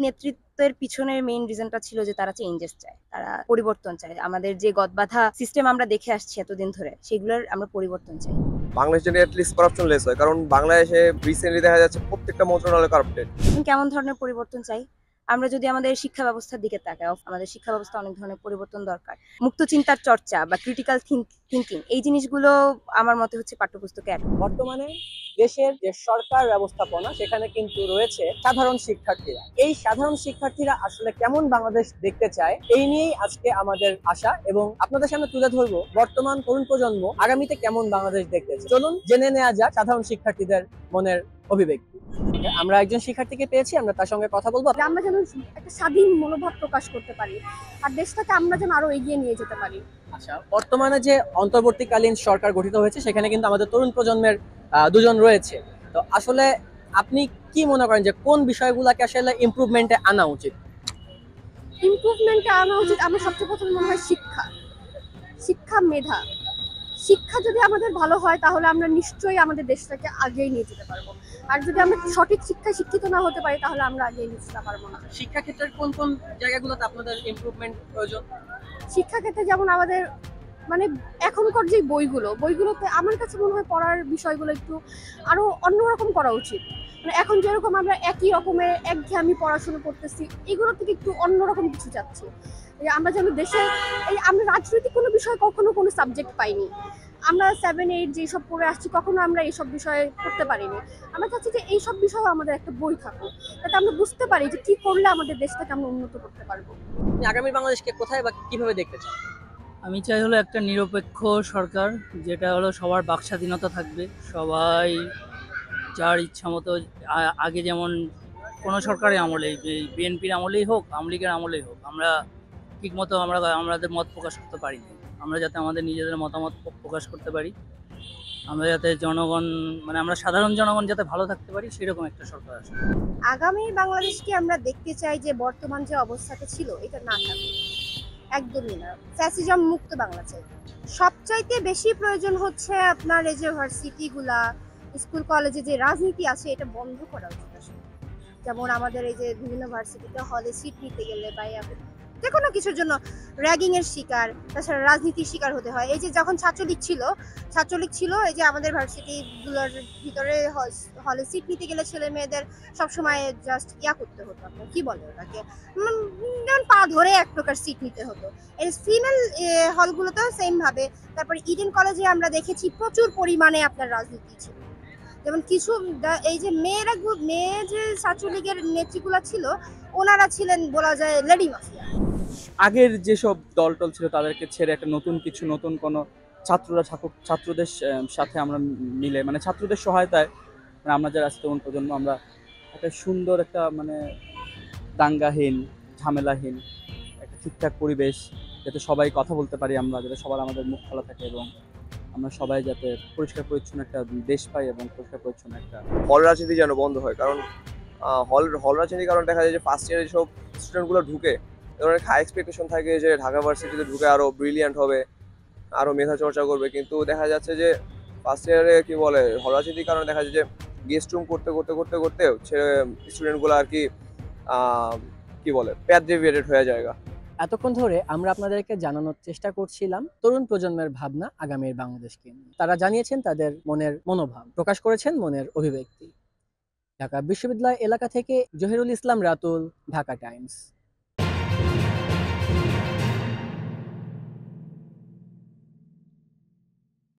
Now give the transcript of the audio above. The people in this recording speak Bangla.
নেতৃত্বের পিছনের মেইন রিজনটা ছিল যে তারা চেঞ্জেস চায়, তারা পরিবর্তন চায়। আমাদের যে গদবাঁধা সিস্টেম আমরা দেখে আসছি এতদিন ধরে, সেগুলোর আমরা পরিবর্তন চাই। বাংলাদেশ যেন এটলিস্ট করাপশন লেস হয়, কারণ বাংলাদেশে রিসেন্টলি দেখা যাচ্ছে প্রত্যেকটা মন্ত্রণালয় কারাপ্টেড। কেমন ধরনের পরিবর্তন চাই? আমরা যদি আমাদের শিক্ষা ব্যবস্থার দিকে তাকাই, আমাদের শিক্ষা ব্যবস্থা অনেক ধরনের পরিবর্তন দরকার। মুক্ত চিন্তার চর্চা বা ক্রিটিক্যাল থিঙ্কিং, এই জিনিসগুলো আমার মতে হচ্ছে পাঠ্যপুস্তকে বর্তমানে দেশের যে সরকার ব্যবস্থাপনা সেখানে কিন্তু রয়েছে সাধারণ শিক্ষার্থীরা। এই সাধারণ শিক্ষার্থীরা আসলে কেমন বাংলাদেশ দেখতে চায়, এই নিয়েই আজকে আমাদের আশা, এবং আপনাদের সামনে তুলে ধরবো বর্তমান তরুণ প্রজন্ম আগামীতে কেমন বাংলাদেশ দেখতে চায়। চলুন জেনে নেওয়া যাক সাধারণ শিক্ষার্থীদের মনের অভিব্যক্তি। আমরা একজন শিক্ষার্থীকে পেয়েছি, আমরা তার সঙ্গে কথা বলবো। আমরা যেন একটা স্বাধীন মনোভাব প্রকাশ করতে পারি, আর দেশটাকে আমরা যেন আরো এগিয়ে নিয়ে যেতে পারি। আচ্ছা, বর্তমানে যে অন্তর্বর্তীকালীন সরকার গঠিত হয়েছে সেখানে কিন্তু আমাদের তরুণ প্রজন্মের দুজন রয়েছে। তো আসলে আপনি কি মনে করেন যে কোন বিষয়গুলোকে আসলে ইমপ্রুভমেন্টে আনা উচিত? ইমপ্রুভমেন্টে আনা উচিত, আমার সবচেয়ে প্রথমে মনে হয় শিক্ষা মেধা। শিক্ষা যদি আমাদের ভালো হয় তাহলে আমরা নিশ্চয়ই আমাদের দেশটাকে আগিয়ে নিয়ে যেতে পারবো। আর যদি আমরা সঠিক শিক্ষায় শিক্ষিত না হতে পারি তাহলে আমরা আগিয়ে নিয়ে যেতে পারবো না। শিক্ষা ক্ষেত্রের কোন কোন জায়গাগুলোতে আপনাদের ইমপ্রুভমেন্ট প্রয়োজন? শিক্ষাক্ষেত্রে যেমন আমাদের মানে এখনকার যে বইগুলোতে আমার কাছে মনে হয় পড়ার বিষয়গুলো একটু আরো অন্যরকম করা উচিত। মানে এখন যেরকম আমরা একই রকমের একঘেয়েমি পড়াশোনা করতেছি, এগুলো থেকে একটু অন্যরকম কিছু চাচ্ছি। আমরা যেন দেশে আমরা রাজনৈতিক কোনো বিষয় কখনো কোনো সাবজেক্ট পাইনি। আমরা 7-8 যেসব পড়ে আসছি কখনো আমরা এইসব বিষয়ে পড়তে পারিনি। আমরা চাচ্ছি যে এইসব বিষয়ে আমাদের একটা বই থাকুক, যাতে আমরা বুঝতে পারি যে কি করলে আমাদের দেশটাকে আমরা উন্নত করতে পারবো। আপনি আগামী বাংলাদেশকে কোথায় বা কিভাবে দেখতে চান? আমি চাই হলো একটা নিরপেক্ষ সরকার, যেটা হলো সবার বাক স্বাধীনতা থাকবে, সবাই যার ইচ্ছা মতো আগে যেমন কোনো সরকারি আমলেই, বিএনপির আমলেই হোক, আওয়ামী লীগের আমলেই হোক, আমরা ঠিকমতো আমাদের মত প্রকাশ করতে পারি না। আমরা যাতে আমাদের নিজেদের মতামত প্রকাশ করতে পারি, আমরা যাতে জনগণ মানে আমরা সাধারণ জনগণ যাতে ভালো থাকতে পারি, সেরকম একটা সরকার আসে। আগামী বাংলাদেশকে আমরা দেখতে চাই যে বর্তমান যে অবস্থাটা ছিল এটা না থাকে, একদমই না। ফ্যাসিজম মুক্ত বাংলা চাই। সবচাইতে বেশি প্রয়োজন হচ্ছে আপনার এই যে ভার্সিটিগুলা, স্কুল কলেজে যে রাজনীতি আছে এটা বন্ধ করা উচিত আসলে। যেমন আমাদের এই যে বিভিন্ন ভার্সিটিতে হলে সিট নিতে গেলে বা যে কোনো কিছুর জন্য র্যাগিং এর শিকার, তাছাড়া রাজনীতির শিকার হতে হয়। এই যে যখন ছাত্রলীগ ছিল এই যে আমাদের ভার্সিটিগুলোর ভিতরে হলে সিট নিতে গেলে ছেলে মেয়েদের সবসময় জাস্ট করতে হতো, আপনার কি বলে ওটাকে, যেমন পা ধরে এক প্রকার সিট নিতে হতো। এই ফিমেল হলগুলোতেও সেম ভাবে। তারপরে ইডেন কলেজে আমরা দেখেছি প্রচুর পরিমাণে আপনার রাজনীতি ছিল। যেমন কিছু এই যে মেয়ে যে ছাত্রলীগের নেত্রীগুলো ছিল, ওনারা ছিলেন বলা যায় লেডি মাফিয়া। আগের যেসব দল টল ছিল তাদেরকে ছেড়ে একটা নতুন কোনো ছাত্রদের সাথে আমরা মিলে, মানে ছাত্রদের সহায়তায়, মানে আমরা যারা আছি তরুণ প্রজন্ম, আমরা একটা সুন্দর একটা মানে দাঙ্গাহীন, ঝামেলাহীন একটা ঠিকঠাক পরিবেশ, যাতে সবাই কথা বলতে পারি, আমরা যাতে সবার আমাদের মুখ খোলা থাকে, এবং আমরা সবাই যাতে পরিষ্কার পরিচ্ছন্ন একটা দেশ পাই এবং পরিষ্কার পরিচ্ছন্ন একটা হল রাজনীতি যেন বন্ধ হয়, কারণ হল রাজনীতির কারণে দেখা যায় যে ফার্স্ট ইয়ারে যেসব স্টুডেন্টগুলো ঢুকে, অনেক হাই এক্সপেকটেশন থাকে যে ঢাকা ভার্সিটিতে ঢুকে আরও ব্রিলিয়ান্ট হবে, আরও মেধা চর্চা করবে, কিন্তু দেখা যাচ্ছে যে ফার্স্ট ইয়ারে কি বলে হল রাজনীতির কারণে দেখা যায় যে গেস্ট রুম করতে করতে করতে করতে হচ্ছে স্টুডেন্টগুলো আর কি কি বলে প্যাথ ডেভিয়েটেড হয়ে যায়। এতক্ষণ ধরে আমরা আপনাদেরকে জানানোর চেষ্টা করছিলাম তরুণ প্রজন্মের ভাবনা আগামীর বাংলাদেশকে নিয়ে। তারা জানিয়েছেন তাদের মনের মনোভাব, প্রকাশ করেছেন মনের অভিব্যক্তি। ঢাকা বিশ্ববিদ্যালয় এলাকা থেকে জহিরুল ইসলাম রাতুল, ঢাকা টাইমস।